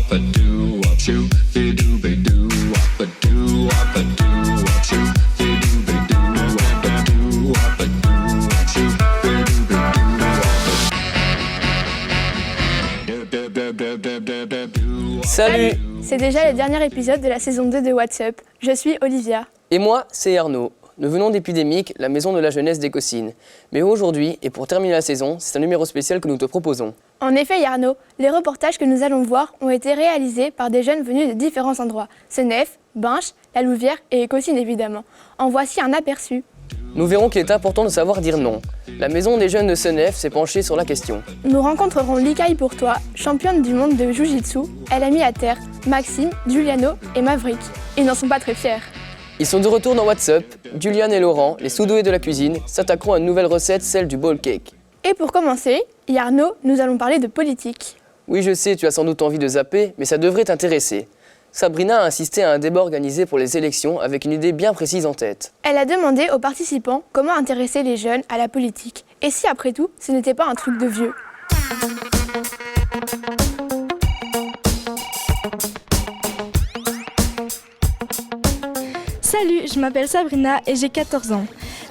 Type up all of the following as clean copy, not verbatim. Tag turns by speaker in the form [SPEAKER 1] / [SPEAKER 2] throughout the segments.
[SPEAKER 1] Salut!
[SPEAKER 2] C'est déjà le dernier épisode de la saison 2 de What's Up. Je suis Olivia.
[SPEAKER 1] Et moi, c'est Arnaud. Nous venons d'Épidémique, la maison de la jeunesse des Cossines. Mais aujourd'hui, et pour terminer la saison, c'est un numéro spécial que nous te proposons.
[SPEAKER 2] En effet, Arnaud, les reportages que nous allons voir ont été réalisés par des jeunes venus de différents endroits. Senef, Binche, La Louvière et Cossines évidemment. En voici un aperçu.
[SPEAKER 1] Nous verrons qu'il est important de savoir dire non. La maison des jeunes de Senef s'est penchée sur la question.
[SPEAKER 2] Nous rencontrerons Likaï Pourtois, championne du monde de Jiu-Jitsu. Elle a mis à terre Maxime, Giuliano et Maverick. Ils n'en sont pas très fiers.
[SPEAKER 1] Ils sont de retour dans What's Up. Juliane et Laurent, les sous-doués de la cuisine, s'attaqueront à une nouvelle recette, celle du bowl cake.
[SPEAKER 2] Et pour commencer, Arnaud, nous allons parler de politique.
[SPEAKER 1] Oui, je sais, tu as sans doute envie de zapper, mais ça devrait t'intéresser. Sabrina a insisté à un débat organisé pour les élections avec une idée bien précise en tête.
[SPEAKER 2] Elle a demandé aux participants comment intéresser les jeunes à la politique. Et si après tout, ce n'était pas un truc de vieux.
[SPEAKER 3] Salut, je m'appelle Sabrina et j'ai 14 ans.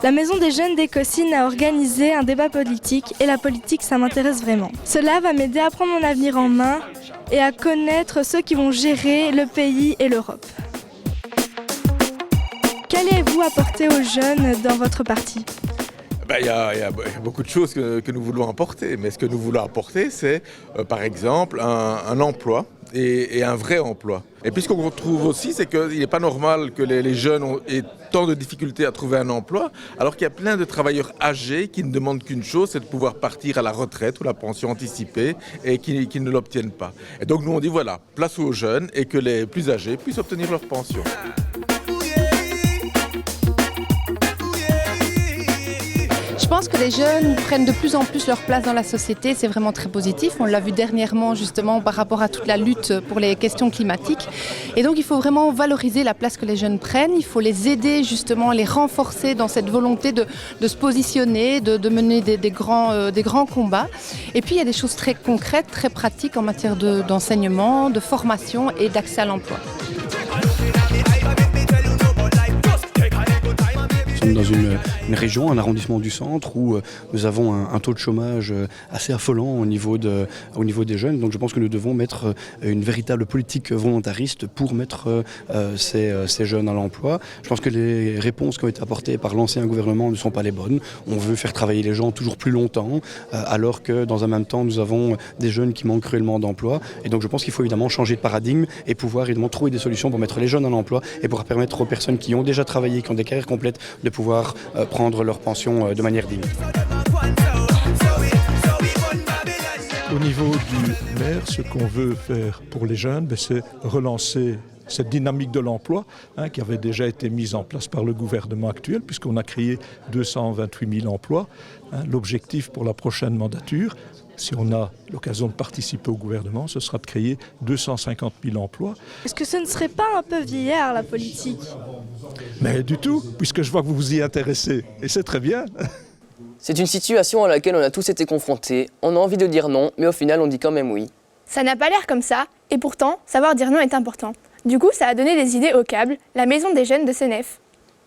[SPEAKER 3] La Maison des Jeunes des Cossines a organisé un débat politique et la politique, ça m'intéresse vraiment. Cela va m'aider à prendre mon avenir en main et à connaître ceux qui vont gérer le pays et l'Europe. Qu'allez-vous apporter aux jeunes dans votre parti ?
[SPEAKER 4] Il y a beaucoup de choses que nous voulons apporter, mais ce que nous voulons apporter, c'est par exemple un emploi et un vrai emploi. Et puis ce qu'on retrouve aussi, c'est qu'il n'est pas normal que les jeunes aient tant de difficultés à trouver un emploi, alors qu'il y a plein de travailleurs âgés qui ne demandent qu'une chose, c'est de pouvoir partir à la retraite ou la pension anticipée et qui ne l'obtiennent pas. Et donc nous on dit voilà, place aux jeunes et que les plus âgés puissent obtenir leur pension.
[SPEAKER 5] Je pense que les jeunes prennent de plus en plus leur place dans la société, c'est vraiment très positif. On l'a vu dernièrement justement par rapport à toute la lutte pour les questions climatiques. Et donc il faut vraiment valoriser la place que les jeunes prennent, il faut les aider justement, les renforcer dans cette volonté de se positionner, de mener des grands combats. Et puis il y a des choses très concrètes, très pratiques en matière d'enseignement, de formation et d'accès à l'emploi.
[SPEAKER 6] Dans une région, un arrondissement du centre où nous avons un taux de chômage assez affolant au niveau des jeunes. Donc je pense que nous devons mettre une véritable politique volontariste pour mettre ces jeunes à l'emploi. Je pense que les réponses qui ont été apportées par l'ancien gouvernement ne sont pas les bonnes. On veut faire travailler les gens toujours plus longtemps alors que dans un même temps nous avons des jeunes qui manquent cruellement d'emploi. Et donc je pense qu'il faut évidemment changer de paradigme et pouvoir évidemment trouver des solutions pour mettre les jeunes à l'emploi et pour permettre aux personnes qui ont déjà travaillé, qui ont des carrières complètes, de pouvoir prendre leur pension de manière digne.
[SPEAKER 7] Au niveau du maire, ce qu'on veut faire pour les jeunes, c'est relancer cette dynamique de l'emploi qui avait déjà été mise en place par le gouvernement actuel, puisqu'on a créé 228 000 emplois. L'objectif pour la prochaine mandature, si on a l'occasion de participer au gouvernement, ce sera de créer 250 000 emplois.
[SPEAKER 3] Est-ce que ce ne serait pas un peu vieillard, la politique ?
[SPEAKER 7] Mais du tout, puisque je vois que vous vous y intéressez, et c'est très bien.
[SPEAKER 1] C'est une situation à laquelle on a tous été confrontés. On a envie de dire non, mais au final on dit quand même oui.
[SPEAKER 2] Ça n'a pas l'air comme ça, et pourtant, savoir dire non est important. Du coup, ça a donné des idées au câble, la maison des jeunes de Senef.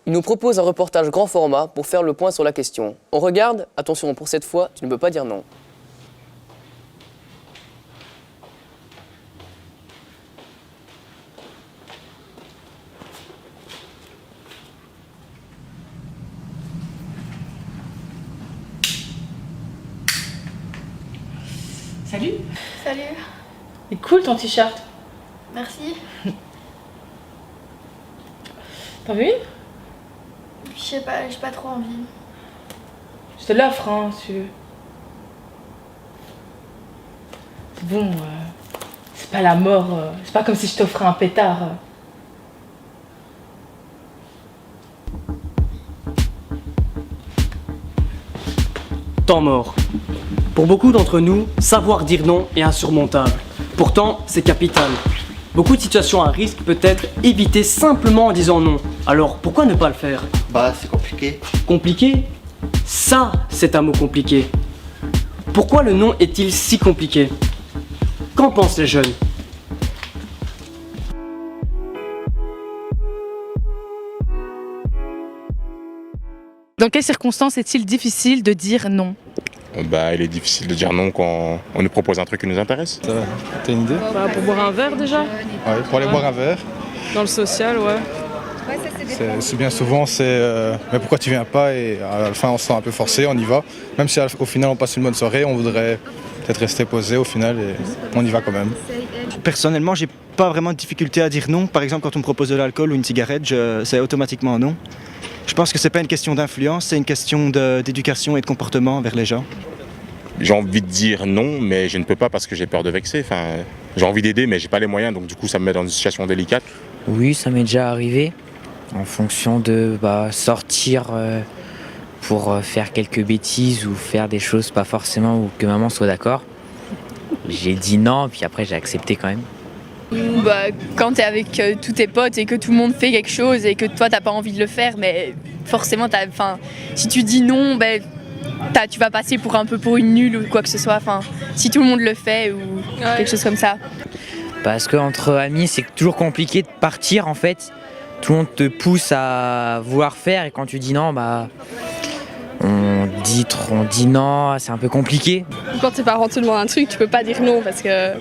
[SPEAKER 1] Il nous propose un reportage grand format pour faire le point sur la question. On regarde, attention pour cette fois, tu ne peux pas dire non.
[SPEAKER 8] Salut.
[SPEAKER 9] Salut.
[SPEAKER 8] C'est cool ton t-shirt.
[SPEAKER 9] Merci.
[SPEAKER 8] T'en veux une ?
[SPEAKER 9] Je sais pas, j'ai pas trop envie.
[SPEAKER 8] Je te l'offre, hein, si tu veux. C'est bon, c'est pas la mort. C'est pas comme si je t'offrais un pétard.
[SPEAKER 10] Temps mort. Pour beaucoup d'entre nous, savoir dire non est insurmontable. Pourtant, c'est capital. Beaucoup de situations à risque peut être évitées simplement en disant non. Alors, pourquoi ne pas le faire ?
[SPEAKER 11] C'est compliqué.
[SPEAKER 10] Compliqué ? Ça, c'est un mot compliqué. Pourquoi le non est-il si compliqué ? Qu'en pensent les jeunes ?
[SPEAKER 8] Dans quelles circonstances est-il difficile de dire non?
[SPEAKER 11] Il est difficile de dire non quand on nous propose un truc qui nous intéresse.
[SPEAKER 12] T'as une idée?
[SPEAKER 13] Pour boire un verre déjà.
[SPEAKER 12] Ouais, pour aller boire un verre.
[SPEAKER 13] Dans le social, ouais.
[SPEAKER 12] C'est bien souvent, mais pourquoi tu viens pas? Et à la fin, on se sent un peu forcé, on y va. Même si au final, on passe une bonne soirée, on voudrait peut-être rester posé au final et on y va quand même.
[SPEAKER 14] Personnellement, j'ai pas vraiment de difficulté à dire non. Par exemple, quand on me propose de l'alcool ou une cigarette, c'est automatiquement non. Je pense que c'est pas une question d'influence, c'est une question d'éducation et de comportement envers les gens.
[SPEAKER 11] J'ai envie de dire non, mais je ne peux pas parce que j'ai peur de vexer. J'ai envie d'aider, mais j'ai pas les moyens, donc du coup, ça me met dans une situation délicate.
[SPEAKER 15] Oui, ça m'est déjà arrivé, en fonction de sortir pour faire quelques bêtises ou faire des choses pas forcément ou que maman soit d'accord. J'ai dit non, puis après j'ai accepté quand même.
[SPEAKER 16] Quand t'es avec tous tes potes et que tout le monde fait quelque chose et que toi t'as pas envie de le faire, mais forcément si tu dis non, tu vas passer pour une nulle ou quoi que ce soit. Si tout le monde le fait ou quelque chose comme ça.
[SPEAKER 15] Parce qu'entre amis, c'est toujours compliqué de partir en fait. Tout le monde te pousse à vouloir faire et quand tu dis non, on dit non, c'est un peu compliqué.
[SPEAKER 13] Quand tes parents te demandent un truc, tu peux pas dire non parce que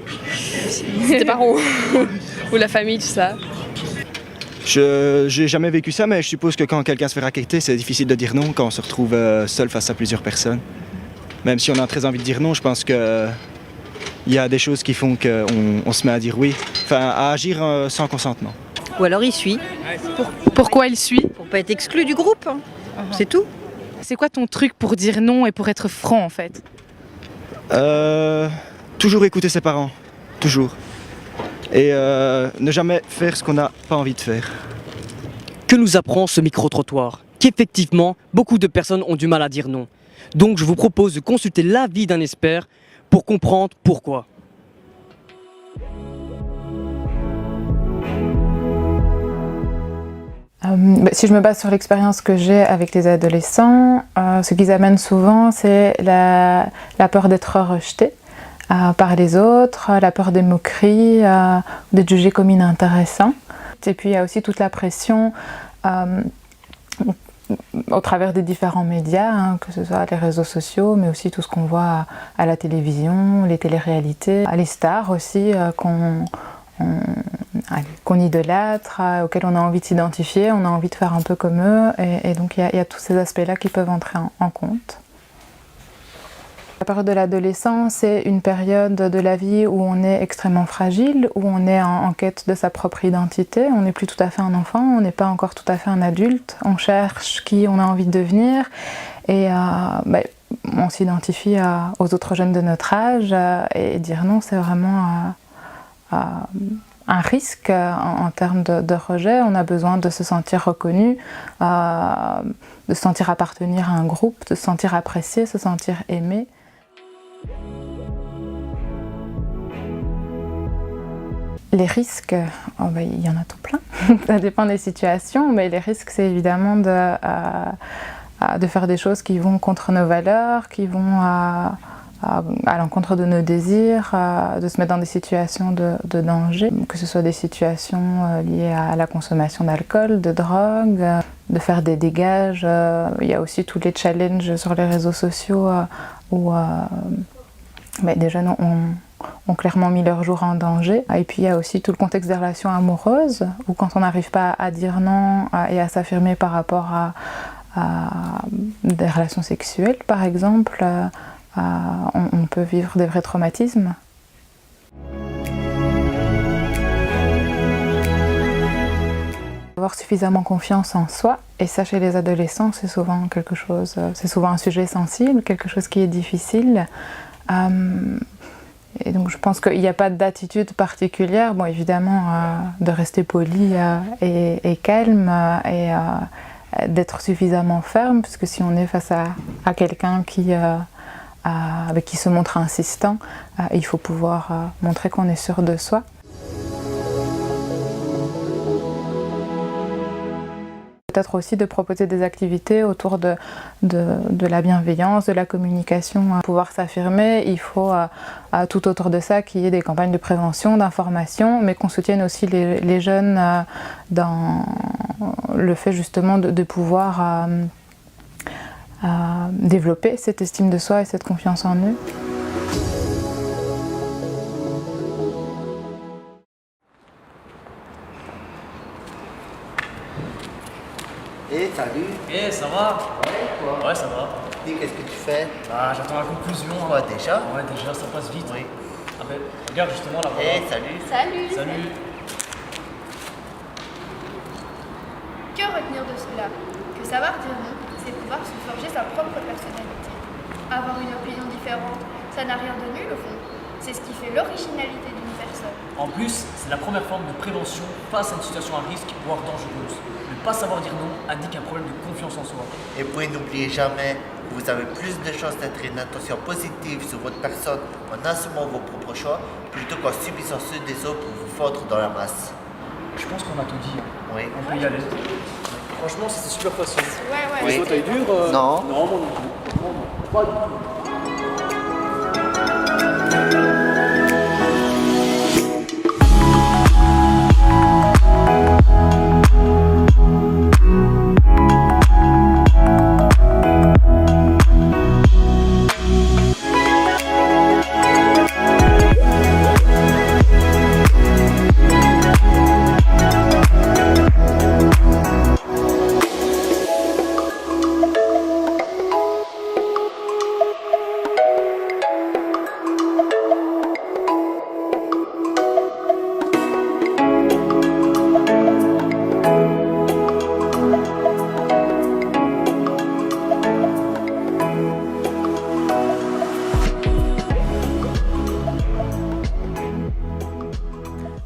[SPEAKER 13] c'est tes parents ou la famille, tout ça.
[SPEAKER 14] J'ai jamais vécu ça, mais je suppose que quand quelqu'un se fait raqueter, c'est difficile de dire non quand on se retrouve seul face à plusieurs personnes. Même si on a très envie de dire non, je pense que il y a des choses qui font qu'on se met à dire oui, à agir sans consentement.
[SPEAKER 17] Ou alors il suit.
[SPEAKER 8] Pourquoi il suit?
[SPEAKER 17] Pour pas être exclu du groupe, c'est tout.
[SPEAKER 8] C'est quoi ton truc pour dire non et pour être franc en fait?
[SPEAKER 14] Toujours écouter ses parents, toujours. Et ne jamais faire ce qu'on n'a pas envie de faire.
[SPEAKER 10] Que nous apprend ce micro-trottoir? Qu'effectivement, beaucoup de personnes ont du mal à dire non. Donc je vous propose de consulter l'avis d'un expert pour comprendre pourquoi.
[SPEAKER 18] Si je me base sur l'expérience que j'ai avec les adolescents, ce qu'ils amènent souvent, c'est la peur d'être rejeté par les autres, la peur des moqueries, d'être jugé comme inintéressant. Et puis il y a aussi toute la pression au travers des différents médias, que ce soit les réseaux sociaux, mais aussi tout ce qu'on voit à la télévision, les téléréalités, les stars aussi qu'on idolâtre, auxquels on a envie de s'identifier, on a envie de faire un peu comme eux, et donc il y a tous ces aspects-là qui peuvent entrer en compte. La période de l'adolescence, c'est une période de la vie où on est extrêmement fragile, où on est en quête de sa propre identité, on n'est plus tout à fait un enfant, on n'est pas encore tout à fait un adulte, on cherche qui on a envie de devenir, et on s'identifie aux autres jeunes de notre âge, et dire non, c'est vraiment un risque en termes de rejet. On a besoin de se sentir reconnu, de se sentir appartenir à un groupe, de se sentir apprécié, se sentir aimé. Les risques, il y en a tout plein, ça dépend des situations, mais les risques c'est évidemment de faire des choses qui vont contre nos valeurs, qui vont à l'encontre de nos désirs, de se mettre dans des situations de danger, que ce soit des situations liées à la consommation d'alcool, de drogue, de faire des dégages. Il y a aussi tous les challenges sur les réseaux sociaux où des jeunes ont clairement mis leur jour en danger. Et puis il y a aussi tout le contexte des relations amoureuses, où quand on n'arrive pas à dire non et à s'affirmer par rapport à des relations sexuelles, par exemple, on peut vivre des vrais traumatismes. Avoir suffisamment confiance en soi, et ça chez les adolescents c'est souvent c'est souvent un sujet sensible, quelque chose qui est difficile. Et donc je pense qu'il n'y a pas d'attitude particulière, évidemment de rester poli et calme et d'être suffisamment ferme, puisque si on est face à quelqu'un avec qui se montre insistant, il faut pouvoir montrer qu'on est sûr de soi. Peut-être aussi de proposer des activités autour de la bienveillance, de la communication. Pour pouvoir s'affirmer, il faut tout autour de ça qu'il y ait des campagnes de prévention, d'information, mais qu'on soutienne aussi les jeunes dans le fait justement de pouvoir développer cette estime de soi et cette confiance en eux.
[SPEAKER 19] Salut.
[SPEAKER 10] Ça va?
[SPEAKER 19] Ouais, toi?
[SPEAKER 10] Ouais, ça va.
[SPEAKER 19] Dis, qu'est-ce que tu fais?
[SPEAKER 10] Bah, j'attends la conclusion.
[SPEAKER 19] Quoi, déjà?
[SPEAKER 10] Ouais, déjà, ça passe vite. Oui. Ah ben, regarde justement là-bas.
[SPEAKER 19] Salut.
[SPEAKER 9] Salut.
[SPEAKER 10] Salut.
[SPEAKER 9] Que retenir de cela? Que savoir dire non, c'est pouvoir se forger sa propre personnalité. Avoir une opinion différente, ça n'a rien de nul au fond. C'est ce qui fait l'originalité d'une personne.
[SPEAKER 10] En plus, c'est la première forme de prévention face à une situation à risque, voire dangereuse. Ne pas savoir dire non indique un problème de confiance en soi.
[SPEAKER 19] Et puis n'oubliez jamais que vous avez plus de chances d'être une intention positive sur votre personne en assumant vos propres choix plutôt qu'en subissant ceux des autres pour vous fondre dans la masse.
[SPEAKER 10] Je pense qu'on a tout dit.
[SPEAKER 19] Oui.
[SPEAKER 10] On peut y aller. Franchement, c'était super facile.
[SPEAKER 9] Ouais.
[SPEAKER 19] Oui.
[SPEAKER 10] Toi, t'as eu dur
[SPEAKER 19] Non.
[SPEAKER 10] Non, moi non plus. Non, pas du tout.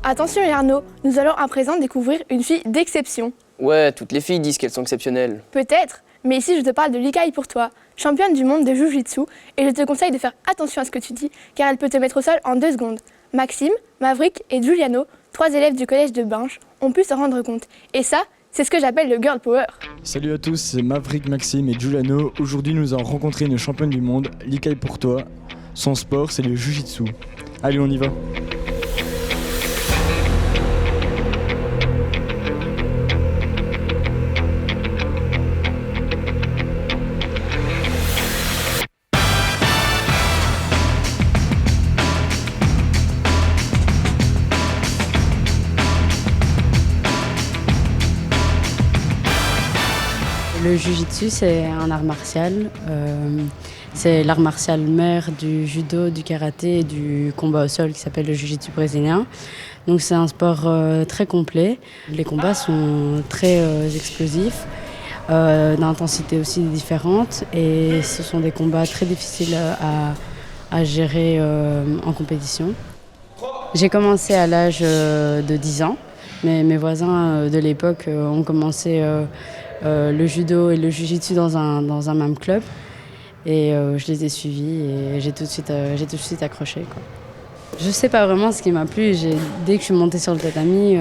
[SPEAKER 2] Attention Arnaud, nous allons à présent découvrir une fille d'exception.
[SPEAKER 1] Ouais, toutes les filles disent qu'elles sont exceptionnelles.
[SPEAKER 2] Peut-être, mais ici je te parle de Likaï pour toi, championne du monde de Jiu-Jitsu, et je te conseille de faire attention à ce que tu dis, car elle peut te mettre au sol en 2 secondes. Maxime, Maverick et Giuliano, 3 élèves du collège de Binche, ont pu s'en rendre compte. Et ça, c'est ce que j'appelle le girl power.
[SPEAKER 20] Salut à tous, c'est Maverick, Maxime et Giuliano. Aujourd'hui nous avons rencontré une championne du monde, Likaï pour toi. Son sport, c'est le Jiu-Jitsu. Allez, on y va.
[SPEAKER 21] Le Jiu-Jitsu, c'est un art martial. C'est l'art martial mère du judo, du karaté et du combat au sol qui s'appelle le Jiu-Jitsu brésilien. Donc c'est un sport très complet. Les combats sont très explosifs, d'intensité aussi différente. Et ce sont des combats très difficiles à gérer en compétition. J'ai commencé à l'âge de 10 ans. Mais mes voisins de l'époque ont commencé le judo et le jiu-jitsu dans un même club. Et je les ai suivis et j'ai tout de suite accroché, quoi. Je sais pas vraiment ce qui m'a plu. Dès que je suis montée sur le tatami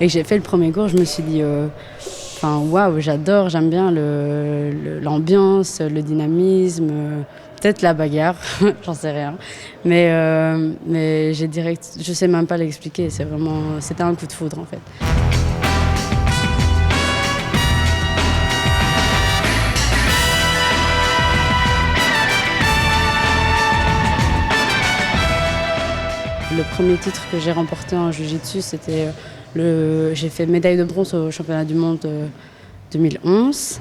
[SPEAKER 21] et que j'ai fait le premier cours, je me suis dit waouh, j'aime bien l'ambiance, le dynamisme, peut-être la bagarre, j'en sais rien. Mais j'ai direct, je sais même pas l'expliquer, c'était un coup de foudre en fait. Le premier titre que j'ai remporté en Jiu-Jitsu, c'était j'ai fait médaille de bronze au championnat du monde 2011.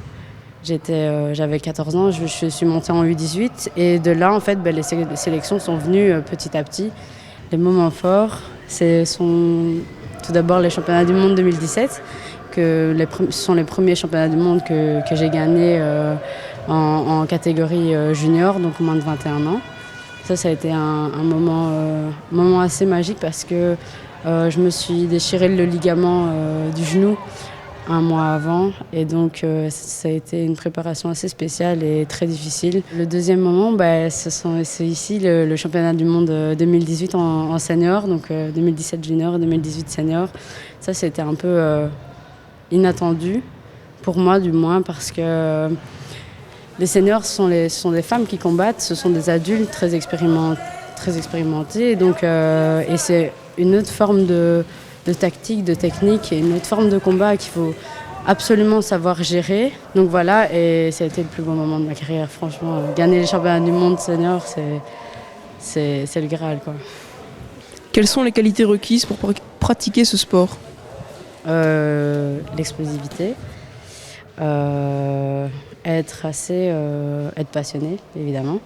[SPEAKER 21] J'avais 14 ans, je suis montée en U18 et de là, en fait, les sélections sont venues petit à petit. Les moments forts, ce sont tout d'abord les championnats du monde 2017, ce sont les premiers championnats du monde que j'ai gagnés en catégorie junior, donc moins de 21 ans. Ça a été un moment assez magique parce que je me suis déchiré le ligament du genou un mois avant et donc ça a été une préparation assez spéciale et très difficile. Le deuxième moment, c'est ici le championnat du monde 2018 en senior, donc 2017 junior et 2018 senior. Ça, c'était un peu inattendu, pour moi du moins, parce que les seniors sont des femmes qui combattent, ce sont des adultes très expérimentés et c'est une autre forme de tactique, de technique et une autre forme de combat qu'il faut absolument savoir gérer. Donc voilà, et ça a été le plus beau moment de ma carrière, franchement. Gagner les championnats du monde senior, c'est le Graal, quoi.
[SPEAKER 4] Quelles sont les qualités requises pour pratiquer ce sport ?
[SPEAKER 21] L'explosivité, être passionné, évidemment,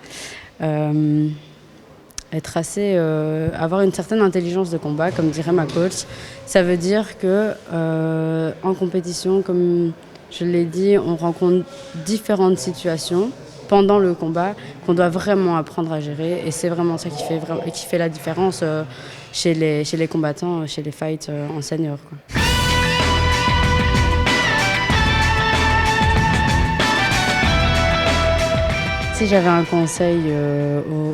[SPEAKER 21] avoir une certaine intelligence de combat, comme dirait ma coach. Ça veut dire que en compétition, comme je l'ai dit, on rencontre différentes situations pendant le combat qu'on doit vraiment apprendre à gérer, et c'est vraiment ça qui fait la différence chez les combattants, chez les fights en senior, quoi. Si j'avais un conseil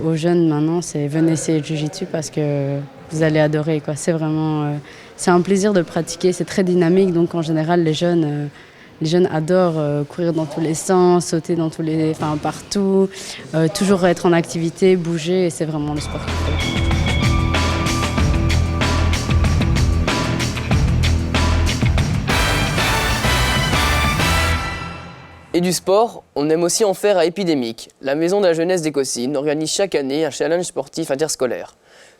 [SPEAKER 21] aux jeunes maintenant, c'est venez essayer le Jiu-Jitsu parce que vous allez adorer, quoi. C'est vraiment, c'est un plaisir de pratiquer, c'est très dynamique, donc en général les jeunes adorent courir dans tous les sens, sauter partout, toujours être en activité, bouger, et c'est vraiment le sport qu'il faut.
[SPEAKER 1] Et du sport, on aime aussi en faire à Épidémique. La Maison de la Jeunesse d'Écossynes organise chaque année un challenge sportif interscolaire.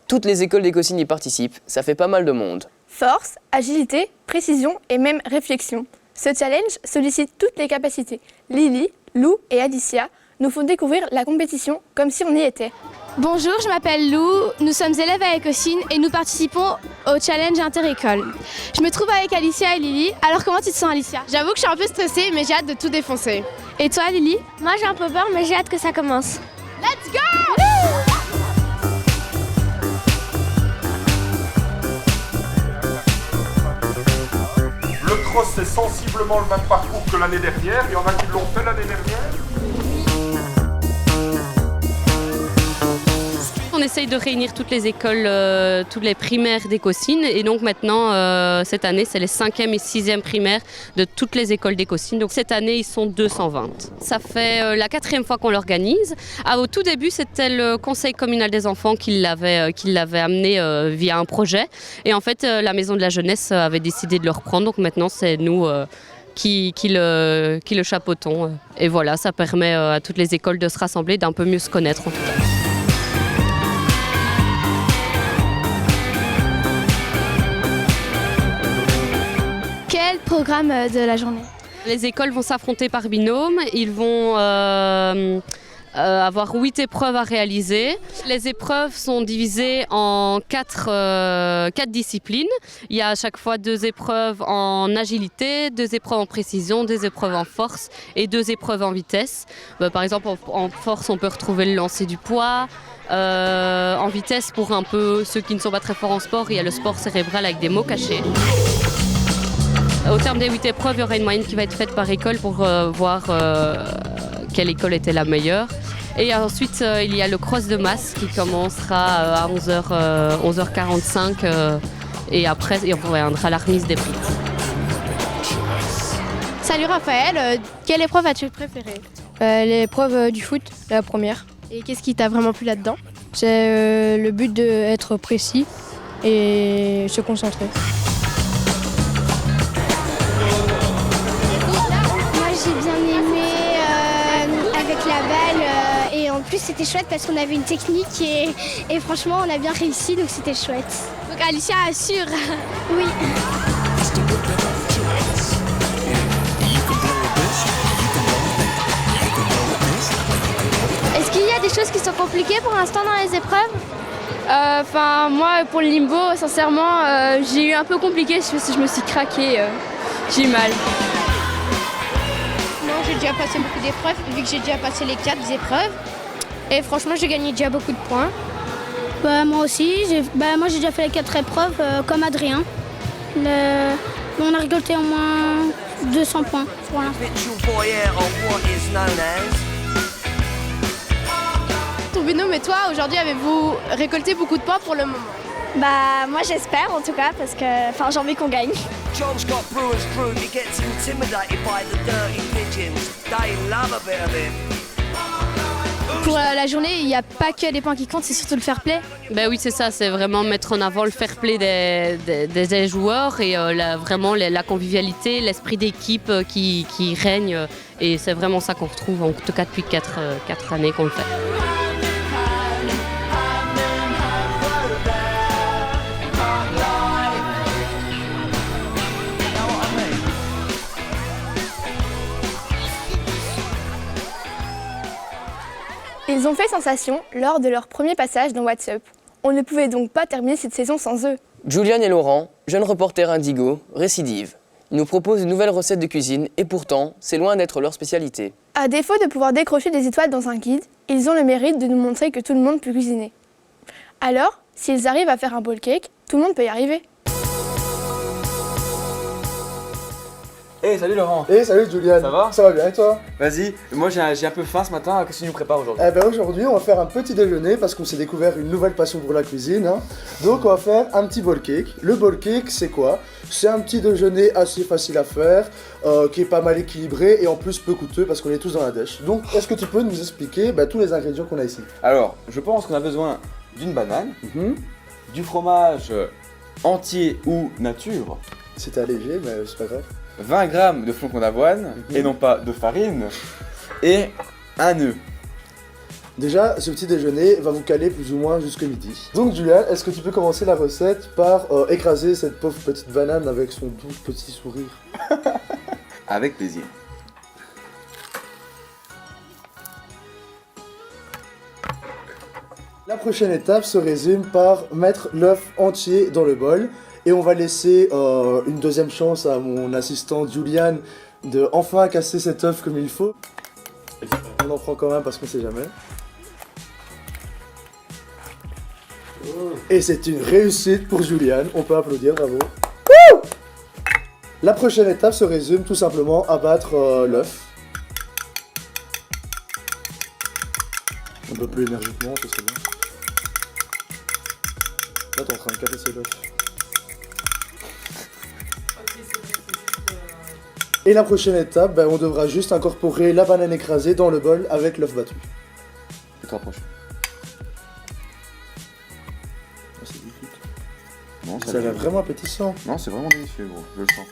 [SPEAKER 1] Toutes les écoles d'Écossynes y participent, ça fait pas mal de monde.
[SPEAKER 2] Force, agilité, précision et même réflexion. Ce challenge sollicite toutes les capacités. Lily, Lou et Alicia nous font découvrir la compétition comme si on y était.
[SPEAKER 22] Bonjour, je m'appelle Lou, nous sommes élèves à Écossynes et nous participons au challenge inter-école. Je me trouve avec Alicia et Lily. Alors comment tu te sens, Alicia?
[SPEAKER 23] J'avoue que je suis un peu stressée, mais j'ai hâte de tout défoncer.
[SPEAKER 22] Et toi, Lily?
[SPEAKER 23] Moi j'ai un peu peur, mais j'ai hâte que ça commence.
[SPEAKER 22] Let's go!
[SPEAKER 24] Le cross, c'est sensiblement le même parcours que l'année dernière. Il y en a qui l'ont fait l'année dernière.
[SPEAKER 25] On essaye de réunir toutes les écoles, toutes les primaires d'Écossynes, et donc maintenant, cette année, c'est les 5e et 6e primaires de toutes les écoles d'Écossynes. Donc cette année, ils sont 220. Ça fait la 4e fois qu'on l'organise. Au tout début, c'était le conseil communal des enfants qui l'avait amené via un projet. Et en fait, la maison de la jeunesse avait décidé de le reprendre. Donc maintenant, c'est nous qui le chapeautons. Et voilà, ça permet à toutes les écoles de se rassembler, d'un peu mieux se connaître en tout cas.
[SPEAKER 22] Quel programme de la journée?
[SPEAKER 25] Les écoles vont s'affronter par binôme. Ils vont avoir 8 épreuves à réaliser. Les épreuves sont divisées en 4 disciplines. Il y a à chaque fois 2 épreuves en agilité, 2 épreuves en précision, 2 épreuves en force et 2 épreuves en vitesse. Par exemple, en force, on peut retrouver le lancer du poids. En vitesse, pour un peu ceux qui ne sont pas très forts en sport, il y a le sport cérébral avec des mots cachés. Au terme des 8 épreuves, il y aura une moyenne qui va être faite par école pour voir quelle école était la meilleure. Et ensuite, il y a le cross de masse qui commencera à 11h45 et après, on reviendra à la remise des prix.
[SPEAKER 22] Salut Raphaël, quelle épreuve as-tu préférée?
[SPEAKER 26] L'épreuve du foot, la première.
[SPEAKER 22] Et qu'est-ce qui t'a vraiment plu là-dedans?
[SPEAKER 26] C'est le but d'être précis et se concentrer.
[SPEAKER 22] J'ai bien aimé avec la balle et en plus c'était chouette parce qu'on avait une technique et franchement on a bien réussi, donc c'était chouette. Donc Alicia assure. Oui. Est-ce qu'il y a des choses qui sont compliquées pour l'instant dans les épreuves?
[SPEAKER 26] Moi pour le limbo, sincèrement, j'ai eu un peu compliqué, je me suis craquée, j'ai eu mal.
[SPEAKER 22] J'ai déjà passé beaucoup d'épreuves, vu que j'ai déjà passé les 4 épreuves. Et franchement, j'ai gagné déjà beaucoup de points.
[SPEAKER 23] Moi aussi, moi j'ai déjà fait les 4 épreuves comme Adrien. On a récolté au moins 200 points. Voilà. Ton binôme et toi, aujourd'hui, avez-vous récolté beaucoup de points pour le moment?
[SPEAKER 22] Moi j'espère en tout cas, parce que j'ai envie qu'on gagne.
[SPEAKER 27] John's got Brewer's crew, he gets intimidated by the dirty pigeons. They love a bit of him.
[SPEAKER 22] pour la journée, il n'y a pas que les points qui comptent, c'est surtout le fair play.
[SPEAKER 25] Ben oui, c'est ça, c'est vraiment mettre en avant le fair play des joueurs et vraiment la convivialité, l'esprit d'équipe qui règne. Et c'est vraiment ça qu'on retrouve, en tout cas depuis 4 années qu'on le fait.
[SPEAKER 2] Ils ont fait sensation lors de leur premier passage dans What's Up. On ne pouvait donc pas terminer cette saison sans eux.
[SPEAKER 1] Julian et Laurent, jeunes reporters Indigo, récidivent. Ils nous proposent une nouvelle recette de cuisine et pourtant, c'est loin d'être leur spécialité.
[SPEAKER 2] À défaut de pouvoir décrocher des étoiles dans un guide, ils ont le mérite de nous montrer que tout le monde peut cuisiner. Alors, s'ils arrivent à faire un bowl cake, tout le monde peut y arriver.
[SPEAKER 3] Hey, salut Laurent.
[SPEAKER 5] Hey, salut Julian.
[SPEAKER 3] Ça va?
[SPEAKER 5] Ça va bien et toi?
[SPEAKER 3] Vas-y, moi j'ai un peu faim ce matin, qu'est-ce que tu nous prépares aujourd'hui?
[SPEAKER 5] Eh ben aujourd'hui on va faire un petit déjeuner parce qu'on s'est découvert une nouvelle passion pour la cuisine. Donc on va faire un petit bowl cake. Le bowl cake c'est quoi? C'est un petit déjeuner assez facile à faire, qui est pas mal équilibré et en plus peu coûteux parce qu'on est tous dans la dèche. Donc est-ce que tu peux nous expliquer tous les ingrédients qu'on a ici?
[SPEAKER 3] Alors, je pense qu'on a besoin d'une banane, du fromage entier ou nature.
[SPEAKER 5] C'était allégé mais c'est pas grave.
[SPEAKER 3] 20 grammes de flocons d'avoine, et non pas de farine, et un œuf.
[SPEAKER 5] Déjà, ce petit déjeuner va vous caler plus ou moins jusqu'à midi. Donc Julian, est-ce que tu peux commencer la recette par écraser cette pauvre petite banane avec son doux petit sourire?
[SPEAKER 3] Avec plaisir.
[SPEAKER 5] La prochaine étape se résume par mettre l'œuf entier dans le bol. Et on va laisser une deuxième chance à mon assistant Julian de enfin casser cet œuf comme il faut. On en prend quand même parce qu'on sait jamais. Et c'est une réussite pour Julian, on peut applaudir, bravo. La prochaine étape se résume tout simplement à battre l'œuf. Un peu plus énergiquement, ce serait bien. Là t'es en train de casser l'œuf. Et la prochaine étape, on devra juste incorporer la banane écrasée dans le bol avec l'œuf battu.
[SPEAKER 3] Tu te rapproches. Non,
[SPEAKER 5] ça a l'air vraiment appétissant.
[SPEAKER 3] Non, c'est vraiment délicieux, gros, je le sens.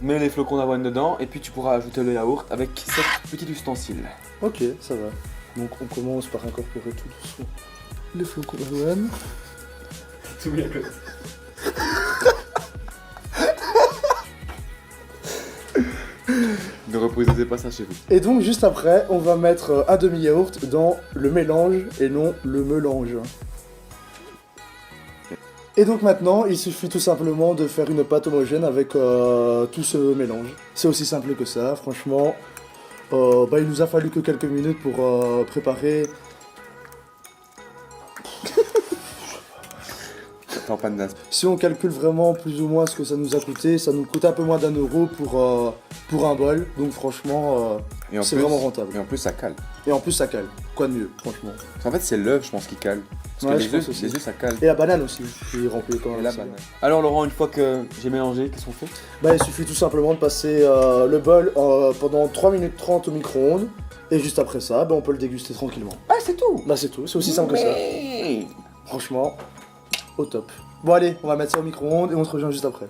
[SPEAKER 3] Mets les flocons d'avoine dedans et puis tu pourras ajouter le yaourt avec cet petit ustensile.
[SPEAKER 5] Ok, ça va. Donc on commence par incorporer tout doucement les flocons d'avoine.
[SPEAKER 3] Tout bien que Ne reproduisez pas ça chez vous.
[SPEAKER 5] Et donc juste après, on va mettre un demi-yaourt dans le mélange et non le melange. Et donc maintenant, il suffit tout simplement de faire une pâte homogène avec tout ce mélange. C'est aussi simple que ça, franchement. Il nous a fallu que quelques minutes pour préparer... Si on calcule vraiment plus ou moins ce que ça nous a coûté, ça nous coûte un peu moins d'1 euro pour un bol. Donc franchement, c'est vraiment rentable.
[SPEAKER 3] Et en plus ça cale.
[SPEAKER 5] Et en plus ça cale. Quoi de mieux, franchement.
[SPEAKER 3] En fait c'est l'œuf je pense qui cale. Parce que les œufs ça cale.
[SPEAKER 5] Et la banane aussi, qui remplit quand même.
[SPEAKER 3] Et la banane. Alors Laurent, une fois que j'ai mélangé, qu'est-ce qu'on fait?
[SPEAKER 5] Il suffit tout simplement de passer le bol pendant 3 minutes 30 au micro-ondes. Et juste après ça, on peut le déguster tranquillement.
[SPEAKER 3] Ah c'est tout?
[SPEAKER 5] C'est tout, c'est aussi simple que ça. Franchement, au top. Bon allez, on va mettre ça au micro-ondes et on se revient juste après.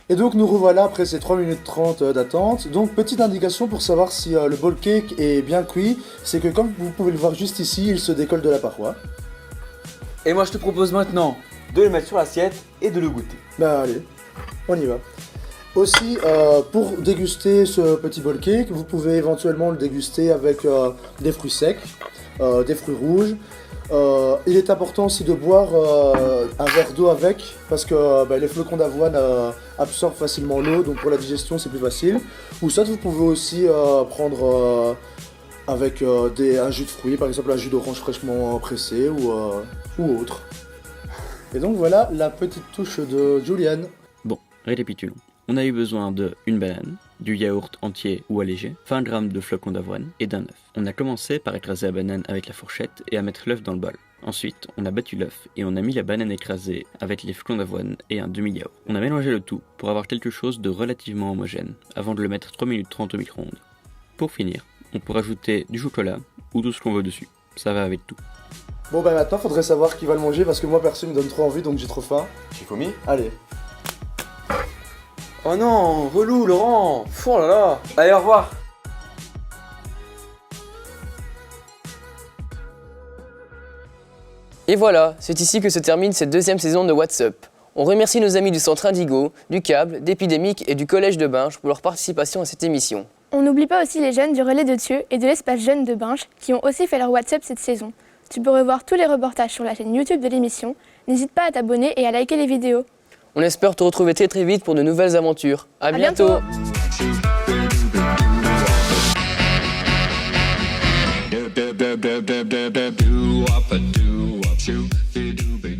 [SPEAKER 5] Et donc nous revoilà après ces 3 minutes 30 d'attente. Donc petite indication pour savoir si le bowl cake est bien cuit, c'est que comme vous pouvez le voir juste ici, il se décolle de la paroi.
[SPEAKER 3] Et moi je te propose maintenant de le mettre sur l'assiette et de le goûter.
[SPEAKER 5] Allez, on y va. Aussi, pour déguster ce petit bowl cake, vous pouvez éventuellement le déguster avec des fruits secs, des fruits rouges. Il est important aussi de boire un verre d'eau avec, parce que les flocons d'avoine absorbent facilement l'eau, donc pour la digestion c'est plus facile. Ou soit vous pouvez aussi prendre avec un jus de fruits, par exemple un jus d'orange fraîchement pressé ou autre. Et donc voilà la petite touche de Julian.
[SPEAKER 6] Bon, récapitulons. On a eu besoin de une banane, du yaourt entier ou allégé, 20 g de flocons d'avoine et d'un œuf. On a commencé par écraser la banane avec la fourchette et à mettre l'œuf dans le bol. Ensuite, on a battu l'œuf et on a mis la banane écrasée avec les flocons d'avoine et un demi-yaourt. On a mélangé le tout pour avoir quelque chose de relativement homogène, avant de le mettre 3 minutes 30 au micro-ondes. Pour finir, on peut rajouter du chocolat ou tout ce qu'on veut dessus. Ça va avec tout.
[SPEAKER 5] Bon bah maintenant faudrait savoir qui va le manger parce que moi perso il me donne trop envie donc j'ai trop faim.
[SPEAKER 3] Shifumi?
[SPEAKER 5] Allez.
[SPEAKER 3] Oh non, relou Laurent. Oh là là. Allez, au revoir.
[SPEAKER 1] Et voilà, c'est ici que se termine cette deuxième saison de What's Up. On remercie nos amis du Centre Indigo, du Câble, d'Épidémique et du Collège de Binche pour leur participation à cette émission.
[SPEAKER 2] On n'oublie pas aussi les jeunes du Relais de Thieu et de l'Espace Jeunes de Binche qui ont aussi fait leur What's Up cette saison. Tu peux revoir tous les reportages sur la chaîne YouTube de l'émission. N'hésite pas à t'abonner et à liker les vidéos.
[SPEAKER 1] On espère te retrouver très très vite pour de nouvelles aventures. À bientôt.
[SPEAKER 7] Do